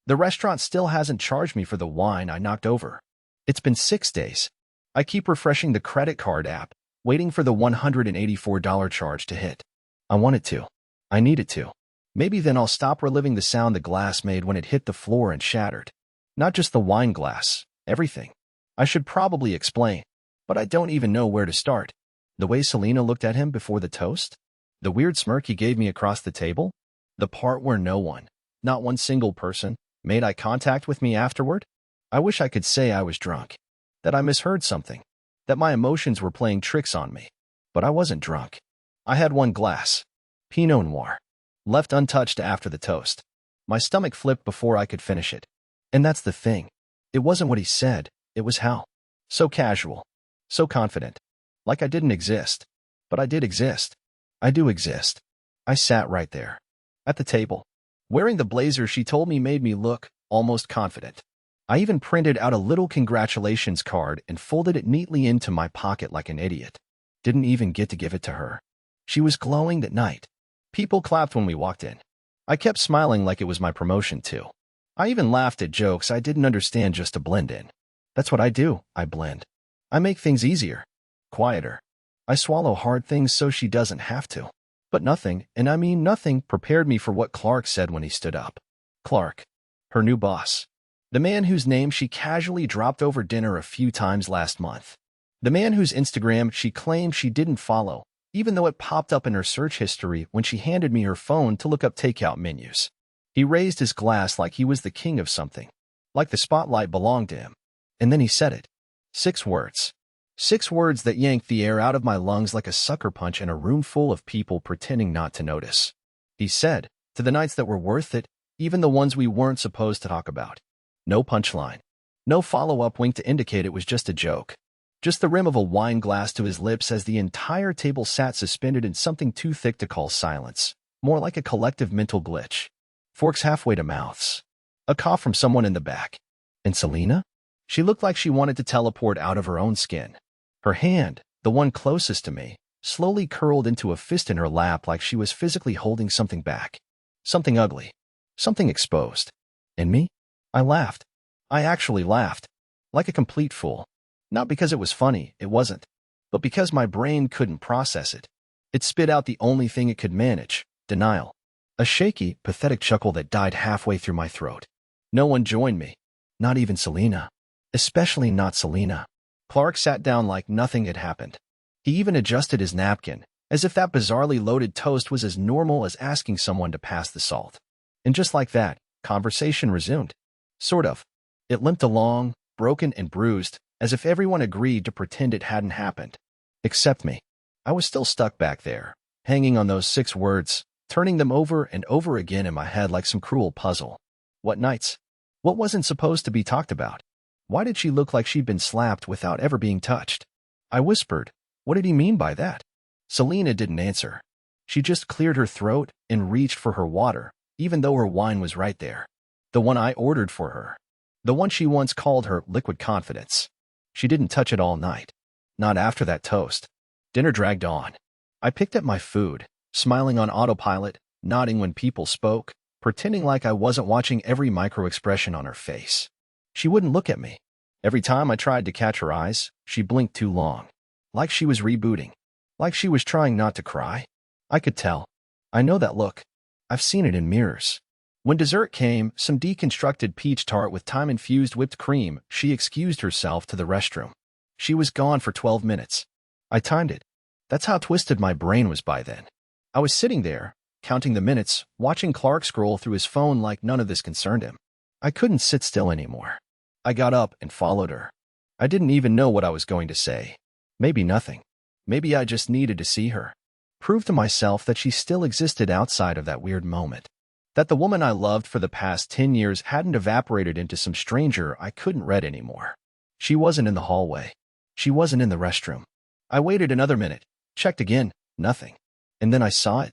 The restaurant still hasn't charged me for the wine I knocked over. It's been 6 days. I keep refreshing the credit card app, waiting for the $184 charge to hit. I want it to. I need it to. Maybe then I'll stop reliving the sound the glass made when it hit the floor and shattered. Not just the wine glass, everything. I should probably explain, but I don't even know where to start. The way Selena looked at him before the toast? The weird smirk he gave me across the table? The part where no one, not one single person, made eye contact with me afterward? I wish I could say I was drunk, that I misheard something, that my emotions were playing tricks on me. But I wasn't drunk. I had one glass, Pinot Noir, left untouched after the toast. My stomach flipped before I could finish it. And that's the thing. It wasn't what he said, it was how. So casual, so confident, like I didn't exist. But I did exist. I do exist. I sat right there, at the table, wearing the blazer she told me made me look almost confident. I even printed out a little congratulations card and folded it neatly into my pocket like an idiot. Didn't even get to give it to her. She was glowing that night. People clapped when we walked in. I kept smiling like it was my promotion too. I even laughed at jokes I didn't understand just to blend in. That's what I do, I blend. I make things easier, quieter. I swallow hard things so she doesn't have to. But nothing, and I mean nothing, prepared me for what Clark said when he stood up. Clark, her new boss. The man whose name she casually dropped over dinner a few times last month. The man whose Instagram she claimed she didn't follow, even though it popped up in her search history when she handed me her phone to look up takeout menus. He raised his glass like he was the king of something, like the spotlight belonged to him. And then he said it. 6 words. 6 words that yanked the air out of my lungs like a sucker punch in a room full of people pretending not to notice. He said, to the nights that were worth it, even the ones we weren't supposed to talk about. No punchline. No follow-up wink to indicate it was just a joke. Just the rim of a wine glass to his lips as the entire table sat suspended in something too thick to call silence. More like a collective mental glitch. Forks halfway to mouths. A cough from someone in the back. And Selena? She looked like she wanted to teleport out of her own skin. Her hand, the one closest to me, slowly curled into a fist in her lap like she was physically holding something back. Something ugly. Something exposed. And me? I laughed. I actually laughed. Like a complete fool. Not because it was funny, it wasn't. But because my brain couldn't process it. It spit out the only thing it could manage, denial. A shaky, pathetic chuckle that died halfway through my throat. No one joined me. Not even Selena. Especially not Selena. Clark sat down like nothing had happened. He even adjusted his napkin, as if that bizarrely loaded toast was as normal as asking someone to pass the salt. And just like that, conversation resumed. Sort of. It limped along, broken and bruised, as if everyone agreed to pretend it hadn't happened. Except me. I was still stuck back there, hanging on those 6 words, turning them over and over again in my head like some cruel puzzle. What nights? What wasn't supposed to be talked about? Why did she look like she'd been slapped without ever being touched? I whispered, what did he mean by that? Selena didn't answer. She just cleared her throat and reached for her water, even though her wine was right there. The one I ordered for her. The one she once called her liquid confidence. She didn't touch it all night. Not after that toast. Dinner dragged on. I picked at my food, smiling on autopilot, nodding when people spoke, pretending like I wasn't watching every micro-expression on her face. She wouldn't look at me. Every time I tried to catch her eyes, she blinked too long. Like she was rebooting. Like she was trying not to cry. I could tell. I know that look. I've seen it in mirrors. When dessert came, some deconstructed peach tart with thyme-infused whipped cream, she excused herself to the restroom. She was gone for 12 minutes. I timed it. That's how twisted my brain was by then. I was sitting there, counting the minutes, watching Clark scroll through his phone like none of this concerned him. I couldn't sit still anymore. I got up and followed her. I didn't even know what I was going to say. Maybe nothing. Maybe I just needed to see her. Prove to myself that she still existed outside of that weird moment. That the woman I loved for the past 10 years hadn't evaporated into some stranger I couldn't read anymore. She wasn't in the hallway. She wasn't in the restroom. I waited another minute, checked again, nothing. And then I saw it.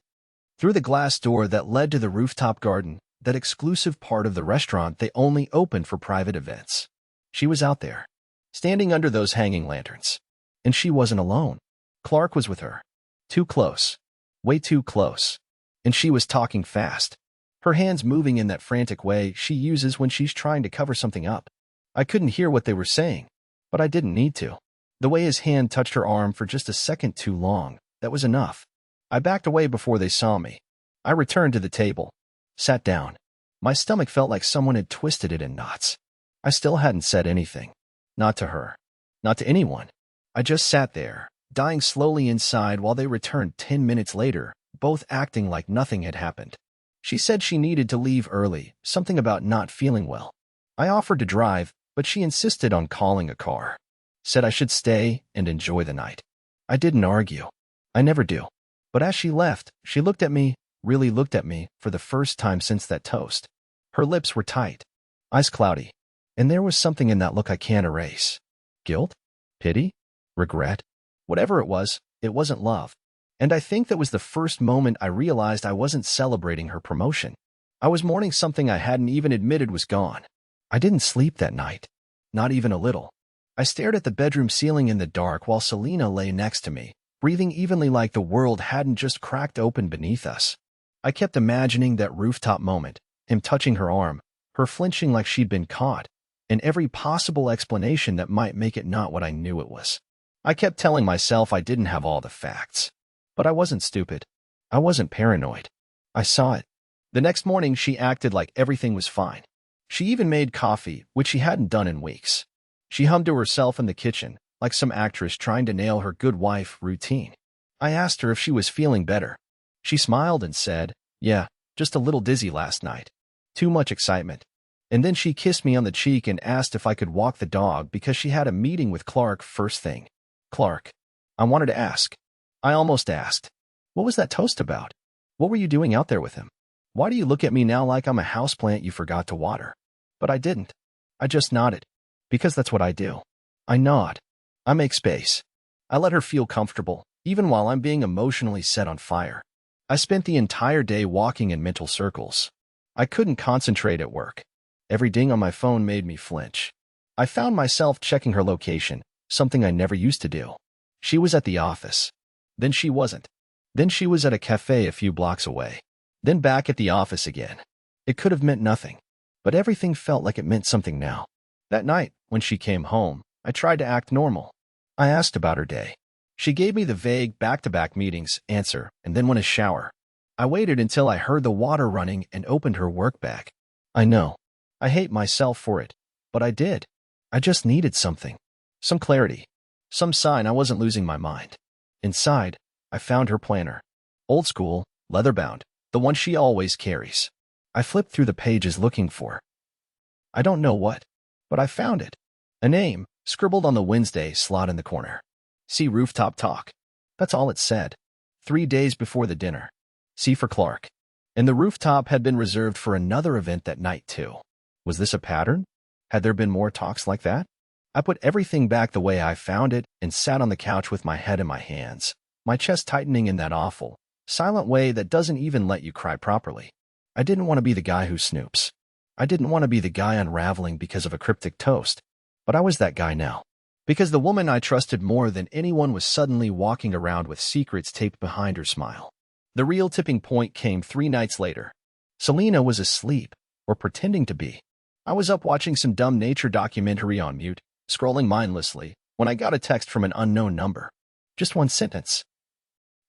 Through the glass door that led to the rooftop garden, that exclusive part of the restaurant they only opened for private events. She was out there, standing under those hanging lanterns. And she wasn't alone. Clark was with her. Too close. Way too close. And she was talking fast. her hands moving in that frantic way she uses when she's trying to cover something up. I couldn't hear what they were saying, but I didn't need to. The way his hand touched her arm for just a second too long, that was enough. I backed away before they saw me. I returned to the table, sat down. My stomach felt like someone had twisted it in knots. I still hadn't said anything. Not to her. Not to anyone. I just sat there, dying slowly inside while they returned 10 minutes later, both acting like nothing had happened. She said she needed to leave early, something about not feeling well. I offered to drive, but she insisted on calling a car. Said I should stay and enjoy the night. I didn't argue. I never do. But as she left, she looked at me, really looked at me, for the first time since that toast. Her lips were tight, eyes cloudy, and there was something in that look I can't erase. Guilt? Pity? Regret? Whatever it wasn't love. And I think that was the first moment I realized I wasn't celebrating her promotion. I was mourning something I hadn't even admitted was gone. I didn't sleep that night. Not even a little. I stared at the bedroom ceiling in the dark while Selena lay next to me, breathing evenly like the world hadn't just cracked open beneath us. I kept imagining that rooftop moment, him touching her arm, her flinching like she'd been caught, and every possible explanation that might make it not what I knew it was. I kept telling myself I didn't have all the facts. But I wasn't stupid. I wasn't paranoid. I saw it. The next morning, she acted like everything was fine. She even made coffee, which she hadn't done in weeks. She hummed to herself in the kitchen, like some actress trying to nail her good wife routine. I asked her if she was feeling better. She smiled and said, "Yeah, just a little dizzy last night. Too much excitement." And then she kissed me on the cheek and asked if I could walk the dog because she had a meeting with Clark first thing. Clark. I wanted to ask. I almost asked. What was that toast about? What were you doing out there with him? Why do you look at me now like I'm a houseplant you forgot to water? But I didn't. I just nodded. Because that's what I do. I nod. I make space. I let her feel comfortable, even while I'm being emotionally set on fire. I spent the entire day walking in mental circles. I couldn't concentrate at work. Every ding on my phone made me flinch. I found myself checking her location, something I never used to do. She was at the office. Then she wasn't. Then she was at a cafe a few blocks away. Then back at the office again. It could have meant nothing, but everything felt like it meant something now. That night, when she came home, I tried to act normal. I asked about her day. She gave me the vague back-to-back meetings answer and then went to shower. I waited until I heard the water running and opened her work bag. I know. I hate myself for it, but I did. I just needed something. Some clarity. Some sign I wasn't losing my mind. Inside, I found her planner. Old school, leather-bound, the one she always carries. I flipped through the pages looking for. I don't know what, but I found it. A name, scribbled on the Wednesday slot in the corner. See rooftop talk. That's all it said. 3 days before the dinner. C for Clark. And the rooftop had been reserved for another event that night, too. Was this a pattern? Had there been more talks like that? I put everything back the way I found it and sat on the couch with my head in my hands, my chest tightening in that awful, silent way that doesn't even let you cry properly. I didn't want to be the guy who snoops. I didn't want to be the guy unraveling because of a cryptic toast. But I was that guy now. Because the woman I trusted more than anyone was suddenly walking around with secrets taped behind her smile. The real tipping point came 3 nights later. Selena was asleep, or pretending to be. I was up watching some dumb nature documentary on mute, scrolling mindlessly, when I got a text from an unknown number. Just one sentence.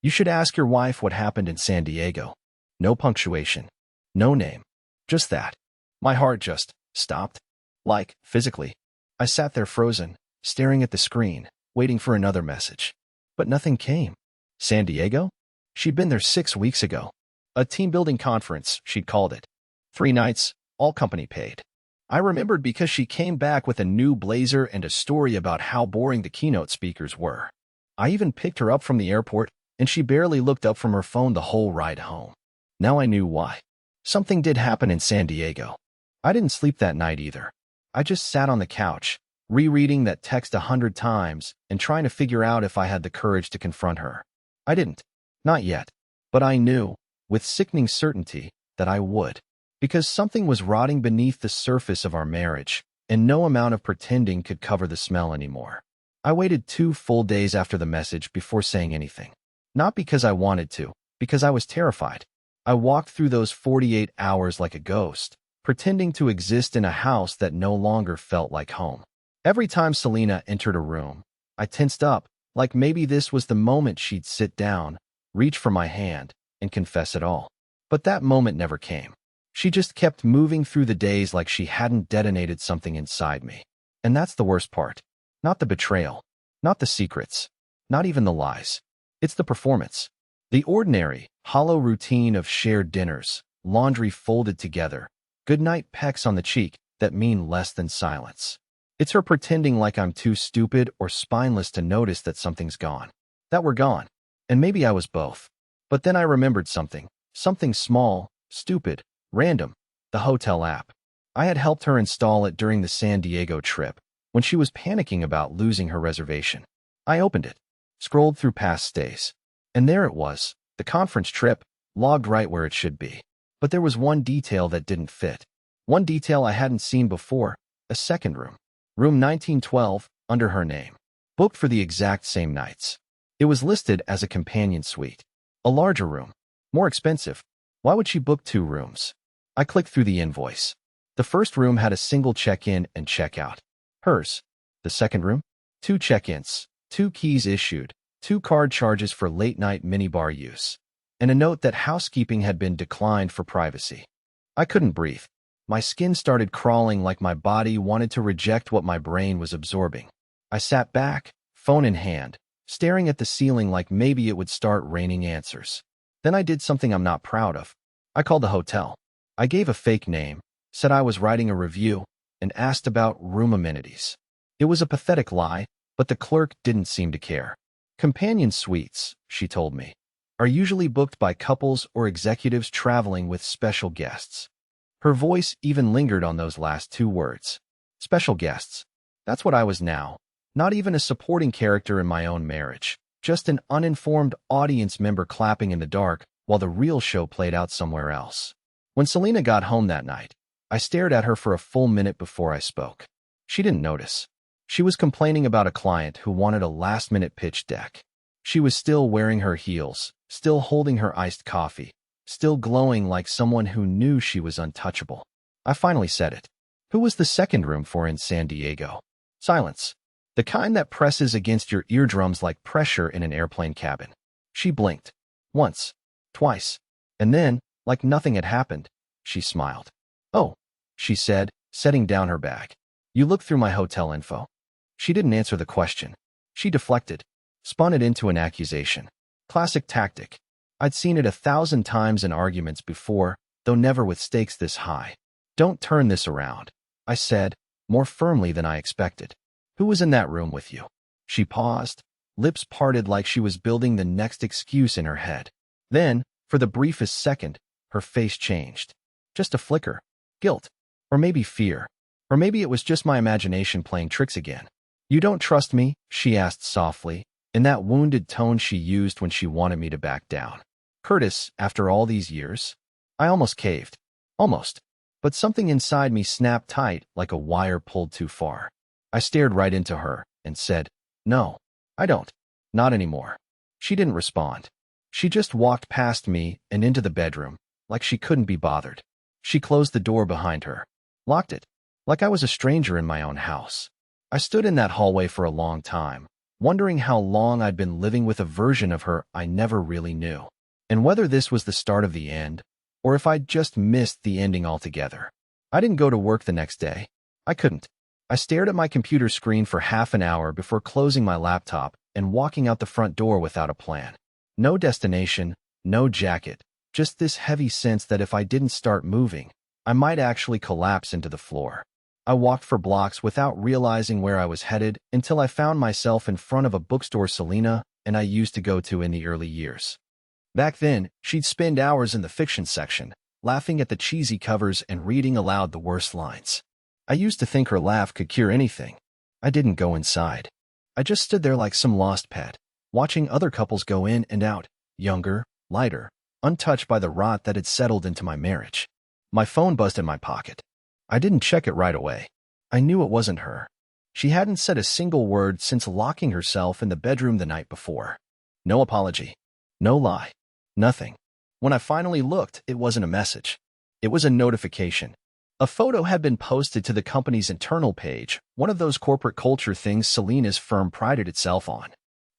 You should ask your wife what happened in San Diego. No punctuation. No name. Just that. My heart just stopped. Like, physically. I sat there frozen, staring at the screen, waiting for another message. But nothing came. San Diego? She'd been there 6 weeks ago. A team-building conference, she'd called it. 3 nights, all company paid. I remembered because she came back with a new blazer and a story about how boring the keynote speakers were. I even picked her up from the airport, and she barely looked up from her phone the whole ride home. Now I knew why. Something did happen in San Diego. I didn't sleep that night either. I just sat on the couch, rereading that text 100 times and trying to figure out if I had the courage to confront her. I didn't. Not yet. But I knew, with sickening certainty, that I would. Because something was rotting beneath the surface of our marriage, and no amount of pretending could cover the smell anymore. I waited 2 full days after the message before saying anything. Not because I wanted to, because I was terrified. I walked through those 48 hours like a ghost, pretending to exist in a house that no longer felt like home. Every time Selena entered a room, I tensed up, like maybe this was the moment she'd sit down, reach for my hand, and confess it all. But that moment never came. She just kept moving through the days like she hadn't detonated something inside me. And that's the worst part. Not the betrayal, not the secrets, not even the lies. It's the performance. The ordinary, hollow routine of shared dinners, laundry folded together, goodnight pecks on the cheek that mean less than silence. It's her pretending like I'm too stupid or spineless to notice that something's gone. That we're gone. And maybe I was both. But then I remembered something. Something small, stupid, random. The hotel app. I had helped her install it during the San Diego trip, when she was panicking about losing her reservation. I opened it, scrolled through past stays. And there it was, the conference trip, logged right where it should be. But there was one detail that didn't fit. One detail I hadn't seen before, a second room. Room 1912, under her name. Booked for the exact same nights. It was listed as a companion suite. A larger room. More expensive. Why would she book 2 rooms? I clicked through the invoice. The first room had a single check-in and check-out. Hers. The second room? 2 check-ins, 2 keys issued, 2 card charges for late-night minibar use, and a note that housekeeping had been declined for privacy. I couldn't breathe. My skin started crawling like my body wanted to reject what my brain was absorbing. I sat back, phone in hand, staring at the ceiling like maybe it would start raining answers. Then I did something I'm not proud of. I called the hotel. I gave a fake name, said I was writing a review, and asked about room amenities. It was a pathetic lie, but the clerk didn't seem to care. Companion suites, she told me, are usually booked by couples or executives traveling with special guests. Her voice even lingered on those last 2 words. Special guests. That's what I was now. Not even a supporting character in my own marriage. Just an uninformed audience member clapping in the dark while the real show played out somewhere else. When Selena got home that night, I stared at her for a full minute before I spoke. She didn't notice. She was complaining about a client who wanted a last-minute pitch deck. She was still wearing her heels, still holding her iced coffee, still glowing like someone who knew she was untouchable. I finally said it. Who was the second room for in San Diego? Silence. The kind that presses against your eardrums like pressure in an airplane cabin. She blinked. Once. Twice. And then, like nothing had happened, she smiled. Oh, she said, setting down her bag. You looked through my hotel info. She didn't answer the question. She deflected, spun it into an accusation. Classic tactic. I'd seen it 1,000 times in arguments before, though never with stakes this high. Don't turn this around, I said, more firmly than I expected. Who was in that room with you? She paused, lips parted like she was building the next excuse in her head. Then, for the briefest second, her face changed. Just a flicker. Guilt. Or maybe fear. Or maybe it was just my imagination playing tricks again. You don't trust me? She asked softly, in that wounded tone she used when she wanted me to back down. Curtis, after all these years? I almost caved. Almost. But something inside me snapped tight like a wire pulled too far. I stared right into her and said, No, I don't. Not anymore. She didn't respond. She just walked past me and into the bedroom, like she couldn't be bothered. She closed the door behind her, locked it, like I was a stranger in my own house. I stood in that hallway for a long time, wondering how long I'd been living with a version of her I never really knew, and whether this was the start of the end, or if I'd just missed the ending altogether. I didn't go to work the next day. I couldn't. I stared at my computer screen for half an hour before closing my laptop and walking out the front door without a plan. No destination, no jacket, just this heavy sense that if I didn't start moving, I might actually collapse into the floor. I walked for blocks without realizing where I was headed until I found myself in front of a bookstore Selena and I used to go to in the early years. Back then, she'd spend hours in the fiction section, laughing at the cheesy covers and reading aloud the worst lines. I used to think her laugh could cure anything. I didn't go inside. I just stood there like some lost pet, watching other couples go in and out, younger, lighter, untouched by the rot that had settled into my marriage. My phone buzzed in my pocket. I didn't check it right away. I knew it wasn't her. She hadn't said a single word since locking herself in the bedroom the night before. No apology. No lie. Nothing. When I finally looked, it wasn't a message. It was a notification. A photo had been posted to the company's internal page, one of those corporate culture things Selena's firm prided itself on.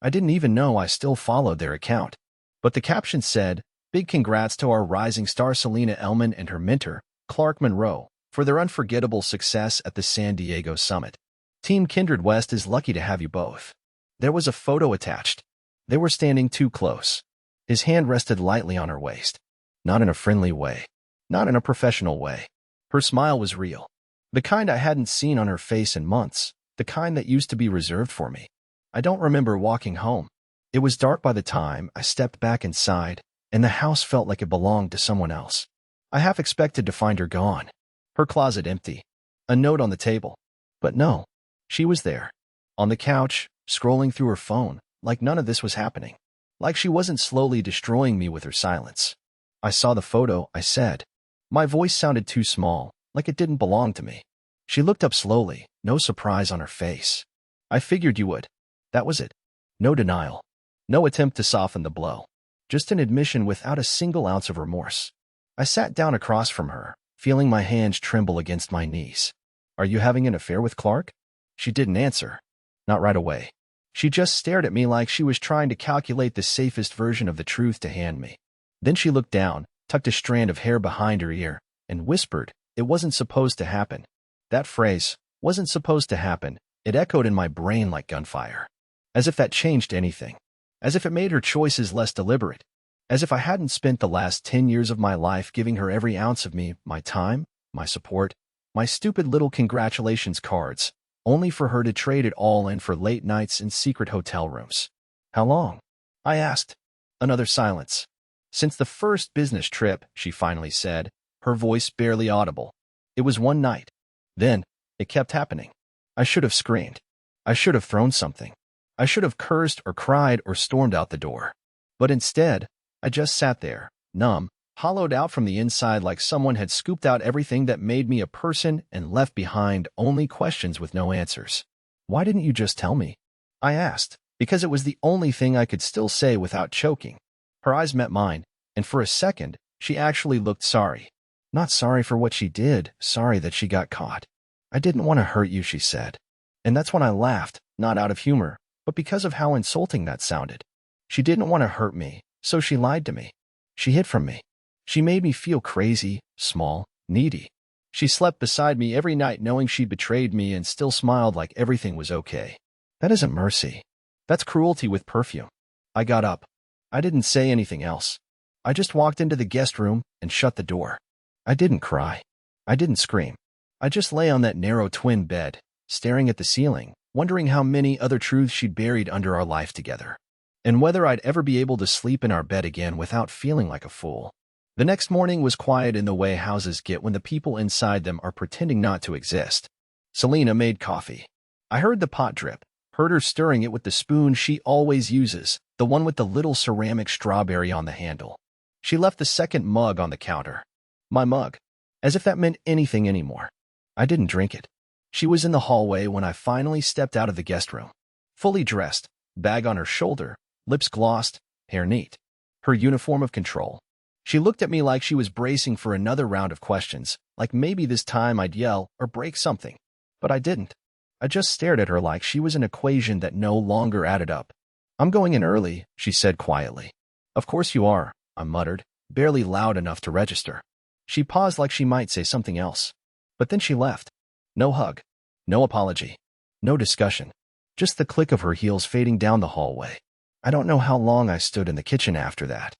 I didn't even know I still followed their account. But the caption said, "Big congrats to our rising star Selena Ellman and her mentor, Clark Monroe, for their unforgettable success at the San Diego Summit. Team Kindred West is lucky to have you both." There was a photo attached. They were standing too close. His hand rested lightly on her waist. Not in a friendly way. Not in a professional way. Her smile was real. The kind I hadn't seen on her face in months. The kind that used to be reserved for me. I don't remember walking home. It was dark by the time I stepped back inside, and the house felt like it belonged to someone else. I half expected to find her gone. Her closet empty. A note on the table. But no. She was there. On the couch, scrolling through her phone, like none of this was happening. Like she wasn't slowly destroying me with her silence. I saw the photo, I said. My voice sounded too small, like it didn't belong to me. She looked up slowly, no surprise on her face. "I figured you would." That was it. No denial. No attempt to soften the blow. Just an admission without a single ounce of remorse. I sat down across from her, feeling my hands tremble against my knees. "Are you having an affair with Clark?" She didn't answer. Not right away. She just stared at me like she was trying to calculate the safest version of the truth to hand me. Then she looked down, tucked a strand of hair behind her ear, and whispered, "It wasn't supposed to happen." That phrase, "wasn't supposed to happen," it echoed in my brain like gunfire. As if that changed anything. As if it made her choices less deliberate. As if I hadn't spent the last 10 years of my life giving her every ounce of me, my time, my support, my stupid little congratulations cards, only for her to trade it all in for late nights in secret hotel rooms. "How long?" I asked. Another silence. "Since the first business trip," she finally said, her voice barely audible. "It was one night. Then, it kept happening." I should have screamed. I should have thrown something. I should have cursed or cried or stormed out the door. But instead, I just sat there, numb, hollowed out from the inside like someone had scooped out everything that made me a person and left behind only questions with no answers. "Why didn't you just tell me?" I asked, because it was the only thing I could still say without choking. Her eyes met mine, and for a second, she actually looked sorry. Not sorry for what she did, sorry that she got caught. "I didn't want to hurt you," she said. And that's when I laughed, not out of humor, but because of how insulting that sounded. She didn't want to hurt me, so she lied to me. She hid from me. She made me feel crazy, small, needy. She slept beside me every night knowing she'd betrayed me and still smiled like everything was okay. That isn't mercy. That's cruelty with perfume. I got up. I didn't say anything else. I just walked into the guest room and shut the door. I didn't cry. I didn't scream. I just lay on that narrow twin bed, staring at the ceiling, wondering how many other truths she'd buried under our life together, and whether I'd ever be able to sleep in our bed again without feeling like a fool. The next morning was quiet in the way houses get when the people inside them are pretending not to exist. Selena made coffee. I heard the pot drip, heard her stirring it with the spoon she always uses, the one with the little ceramic strawberry on the handle. She left the second mug on the counter. My mug. As if that meant anything anymore. I didn't drink it. She was in the hallway when I finally stepped out of the guest room. Fully dressed, bag on her shoulder, lips glossed, hair neat. Her uniform of control. She looked at me like she was bracing for another round of questions, like maybe this time I'd yell or break something. But I didn't. I just stared at her like she was an equation that no longer added up. "I'm going in early," she said quietly. "Of course you are," I muttered, barely loud enough to register. She paused like she might say something else. But then she left. No hug. No apology. No discussion. Just the click of her heels fading down the hallway. I don't know how long I stood in the kitchen after that.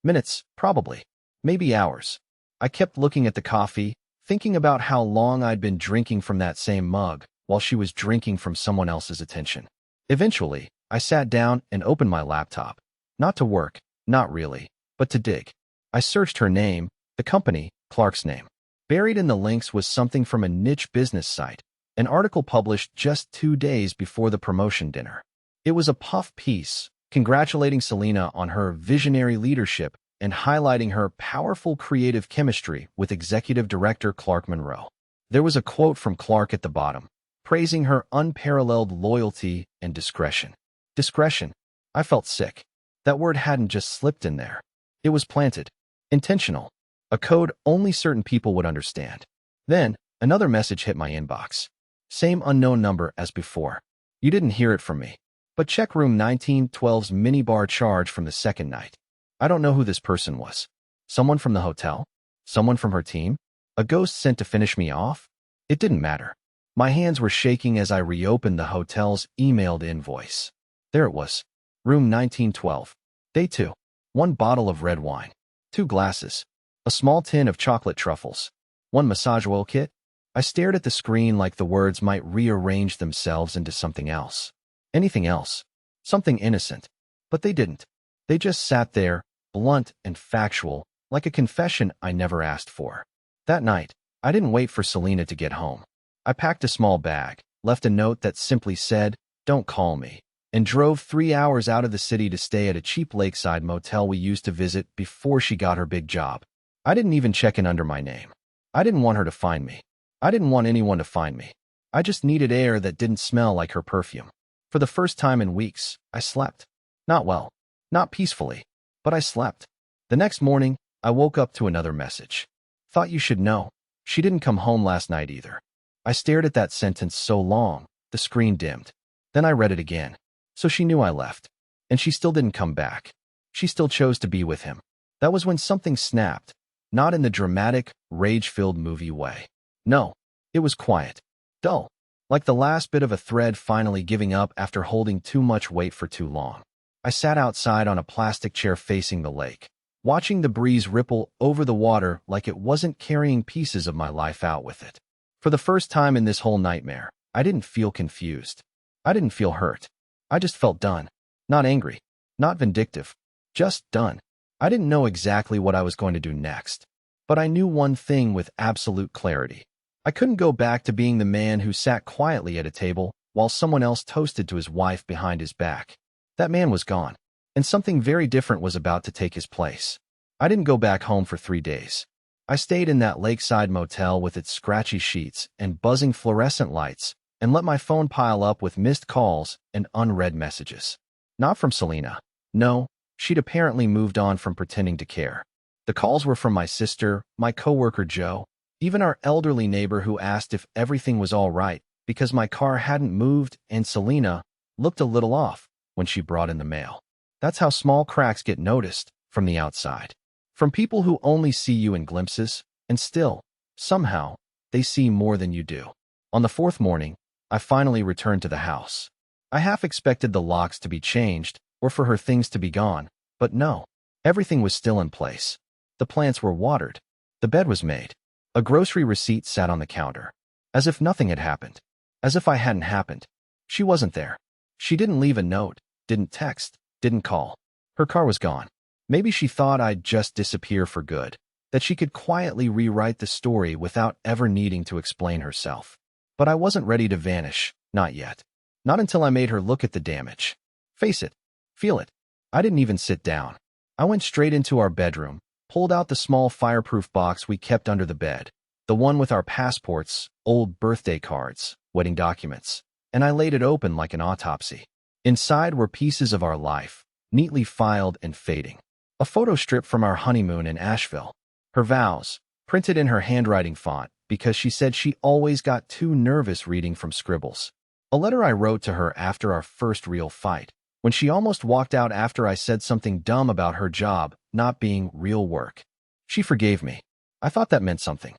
Minutes, probably. Maybe hours. I kept looking at the coffee, thinking about how long I'd been drinking from that same mug, while she was drinking from someone else's attention. Eventually, I sat down and opened my laptop. Not to work, not really, but to dig. I searched her name, the company, Clark's name. Buried in the links was something from a niche business site, an article published just 2 days before the promotion dinner. It was a puff piece, congratulating Selena on her visionary leadership and highlighting her powerful creative chemistry with executive director Clark Monroe. There was a quote from Clark at the bottom, praising her unparalleled loyalty and discretion. Discretion. I felt sick. That word hadn't just slipped in there. It was planted. Intentional. A code only certain people would understand. Then, another message hit my inbox. Same unknown number as before. You didn't hear it from me. But check room 1912's minibar charge from the second night. I don't know who this person was. Someone from the hotel? Someone from her team? A ghost sent to finish me off? It didn't matter. My hands were shaking as I reopened the hotel's emailed invoice. There it was. Room 1912. Day 2. 1 bottle of red wine. 2 glasses. A small tin of chocolate truffles. 1 massage oil kit. I stared at the screen like the words might rearrange themselves into something else. Anything else. Something innocent. But they didn't. They just sat there, blunt and factual, like a confession I never asked for. That night, I didn't wait for Selena to get home. I packed a small bag, left a note that simply said, "Don't call me," and drove 3 hours out of the city to stay at a cheap lakeside motel we used to visit before she got her big job. I didn't even check in under my name. I didn't want her to find me. I didn't want anyone to find me. I just needed air that didn't smell like her perfume. For the first time in weeks, I slept. Not well, not peacefully, but I slept. The next morning, I woke up to another message. Thought you should know. She didn't come home last night either. I stared at that sentence so long, the screen dimmed. Then I read it again. So she knew I left. And she still didn't come back. She still chose to be with him. That was when something snapped. Not in the dramatic, rage-filled movie way. No, it was quiet. Dull. Like the last bit of a thread finally giving up after holding too much weight for too long. I sat outside on a plastic chair facing the lake, watching the breeze ripple over the water like it wasn't carrying pieces of my life out with it. For the first time in this whole nightmare, I didn't feel confused. I didn't feel hurt. I just felt done. Not angry. Not vindictive. Just done. I didn't know exactly what I was going to do next. But I knew one thing with absolute clarity. I couldn't go back to being the man who sat quietly at a table while someone else toasted to his wife behind his back. That man was gone, and something very different was about to take his place. I didn't go back home for 3 days. I stayed in that lakeside motel with its scratchy sheets and buzzing fluorescent lights and let my phone pile up with missed calls and unread messages. Not from Selena. No, she'd apparently moved on from pretending to care. The calls were from my sister, my coworker Joe, even our elderly neighbor who asked if everything was all right because my car hadn't moved, and Selena looked a little off when she brought in the mail. That's how small cracks get noticed from the outside. From people who only see you in glimpses, and still, somehow, they see more than you do. On the 4th morning, I finally returned to the house. I half expected the locks to be changed or for her things to be gone, but no, everything was still in place. The plants were watered. The bed was made. A grocery receipt sat on the counter. As if nothing had happened. As if I hadn't happened. She wasn't there. She didn't leave a note, didn't text, didn't call. Her car was gone. Maybe she thought I'd just disappear for good, that she could quietly rewrite the story without ever needing to explain herself. But I wasn't ready to vanish, not yet. Not until I made her look at the damage. Face it. Feel it. I didn't even sit down. I went straight into our bedroom, pulled out the small fireproof box we kept under the bed, the one with our passports, old birthday cards, wedding documents, and I laid it open like an autopsy. Inside were pieces of our life, neatly filed and fading. A photo strip from our honeymoon in Asheville. Her vows, printed in her handwriting font because she said she always got too nervous reading from scribbles. A letter I wrote to her after our first real fight, when she almost walked out after I said something dumb about her job not being real work. She forgave me. I thought that meant something.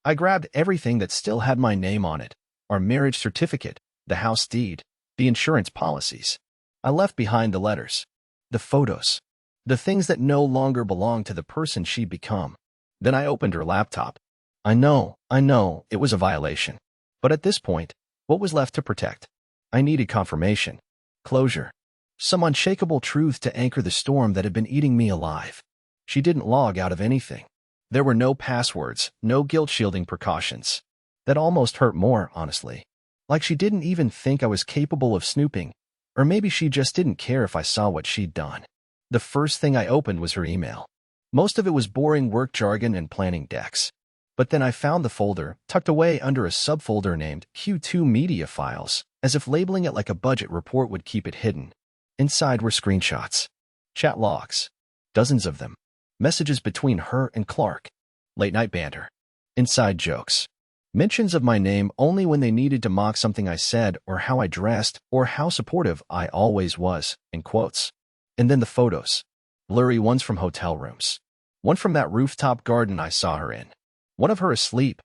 I grabbed everything that still had my name on it, our marriage certificate, the house deed, the insurance policies. I left behind the letters, the photos, the things that no longer belonged to the person she'd become. Then I opened her laptop. I know, it was a violation. But at this point, what was left to protect? I needed confirmation, closure, some unshakable truth to anchor the storm that had been eating me alive. She didn't log out of anything. There were no passwords, no guilt-shielding precautions. That almost hurt more, honestly. Like she didn't even think I was capable of snooping, or maybe she just didn't care if I saw what she'd done. The first thing I opened was her email. Most of it was boring work jargon and planning decks. But then I found the folder, tucked away under a subfolder named Q2 Media Files, as if labeling it like a budget report would keep it hidden. Inside were screenshots, chat logs, dozens of them, Messages between her and Clark. Late-night banter. Inside jokes. Mentions of my name only when they needed to mock something I said or how I dressed or how supportive I always was, in quotes. And then the photos. Blurry ones from hotel rooms. One from that rooftop garden I saw her in. One of her asleep,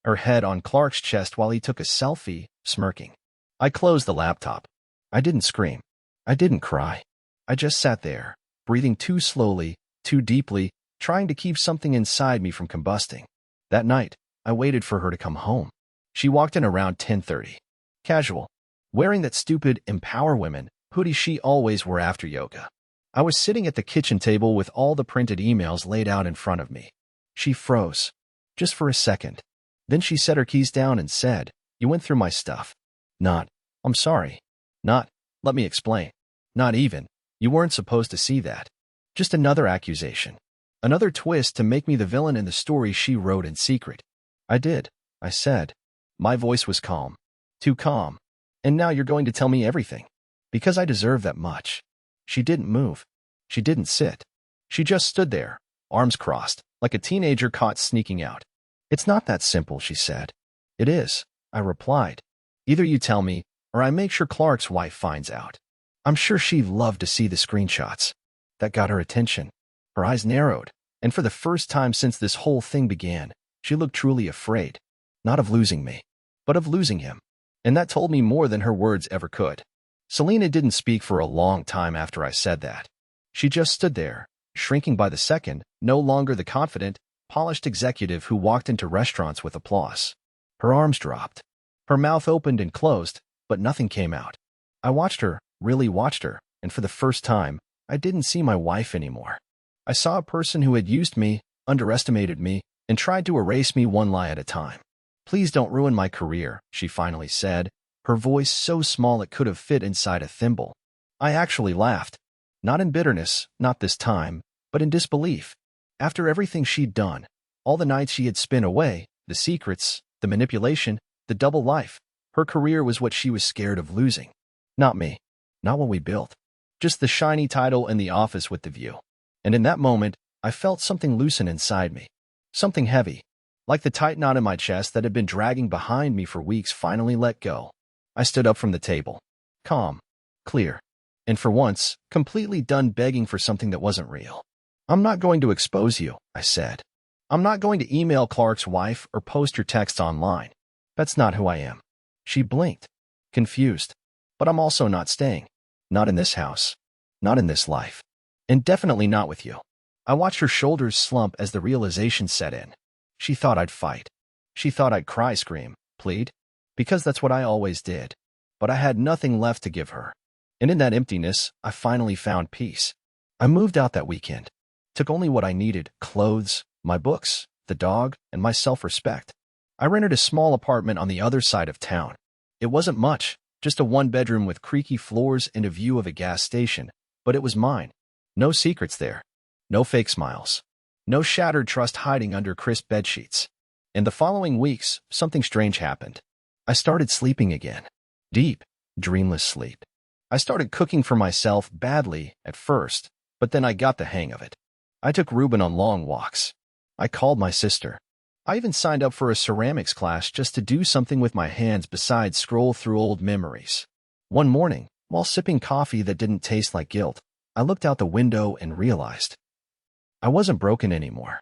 her head on Clark's chest while he took a selfie, smirking. I closed the laptop. I didn't scream. I didn't cry. I just sat there, breathing too slowly, too deeply, trying to keep something inside me from combusting. That night, I waited for her to come home. She walked in around 10:30. Casual. Wearing that stupid Empower Women hoodie she always wore after yoga. I was sitting at the kitchen table with all the printed emails laid out in front of me. She froze. Just for a second. Then she set her keys down and said, "You went through my stuff." Not, "I'm sorry." Not, "Let me explain." Not even, "You weren't supposed to see that." Just another accusation. Another twist to make me the villain in the story she wrote in secret. "I did," I said. My voice was calm. Too calm. "And now you're going to tell me everything. Because I deserve that much." She didn't move. She didn't sit. She just stood there, arms crossed, like a teenager caught sneaking out. "It's not that simple," she said. "It is," I replied. "Either you tell me, or I make sure Clark's wife finds out." I'm sure she'd love to see the screenshots. That got her attention. Her eyes narrowed, and for the first time since this whole thing began, she looked truly afraid. Not of losing me, but of losing him. And that told me more than her words ever could. Selena didn't speak for a long time after I said that. She just stood there, shrinking by the second, no longer the confident, polished executive who walked into restaurants with applause. Her arms dropped. Her mouth opened and closed, but nothing came out. I watched her, really watched her, and for the first time, I didn't see my wife anymore. I saw a person who had used me, underestimated me, and tried to erase me one lie at a time. "Please don't ruin my career," she finally said, her voice so small it could have fit inside a thimble. I actually laughed. Not in bitterness, not this time, but in disbelief. After everything she'd done, all the nights she had spent away, the secrets, the manipulation, the double life, her career was what she was scared of losing. Not me. Not what we built. Just the shiny title and the office with the view. And in that moment, I felt something loosen inside me. Something heavy. Like the tight knot in my chest that had been dragging behind me for weeks finally let go. I stood up from the table. Calm. Clear. And for once, completely done begging for something that wasn't real. "I'm not going to expose you," I said. "I'm not going to email Clark's wife or post your texts online. That's not who I am." She blinked. Confused. "But I'm also not staying. Not in this house. Not in this life. And definitely not with you." I watched her shoulders slump as the realization set in. She thought I'd fight. She thought I'd cry, scream, plead. Because that's what I always did. But I had nothing left to give her. And in that emptiness, I finally found peace. I moved out that weekend. Took only what I needed: clothes, my books, the dog, and my self-respect. I rented a small apartment on the other side of town. It wasn't much, just a one-bedroom with creaky floors and a view of a gas station, but it was mine. No secrets there. No fake smiles. No shattered trust hiding under crisp bedsheets. In the following weeks, something strange happened. I started sleeping again. Deep, dreamless sleep. I started cooking for myself badly at first, but then I got the hang of it. I took Ruben on long walks. I called my sister. I even signed up for a ceramics class just to do something with my hands besides scroll through old memories. One morning, while sipping coffee that didn't taste like guilt, I looked out the window and realized I wasn't broken anymore.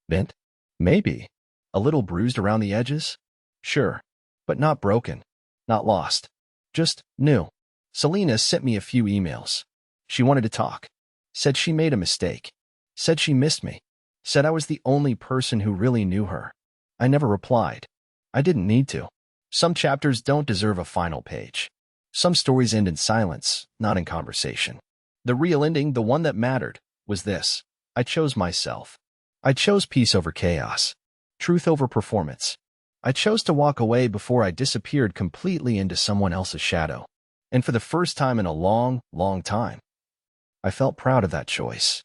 Bent? Maybe. A little bruised around the edges? Sure. But not broken. Not lost. Just new. Selena sent me a few emails. She wanted to talk. Said she made a mistake. Said she missed me. Said I was the only person who really knew her. I never replied. I didn't need to. Some chapters don't deserve a final page. Some stories end in silence, not in conversation. The real ending, the one that mattered, was this. I chose myself. I chose peace over chaos. Truth over performance. I chose to walk away before I disappeared completely into someone else's shadow. And for the first time in a long, long time, I felt proud of that choice.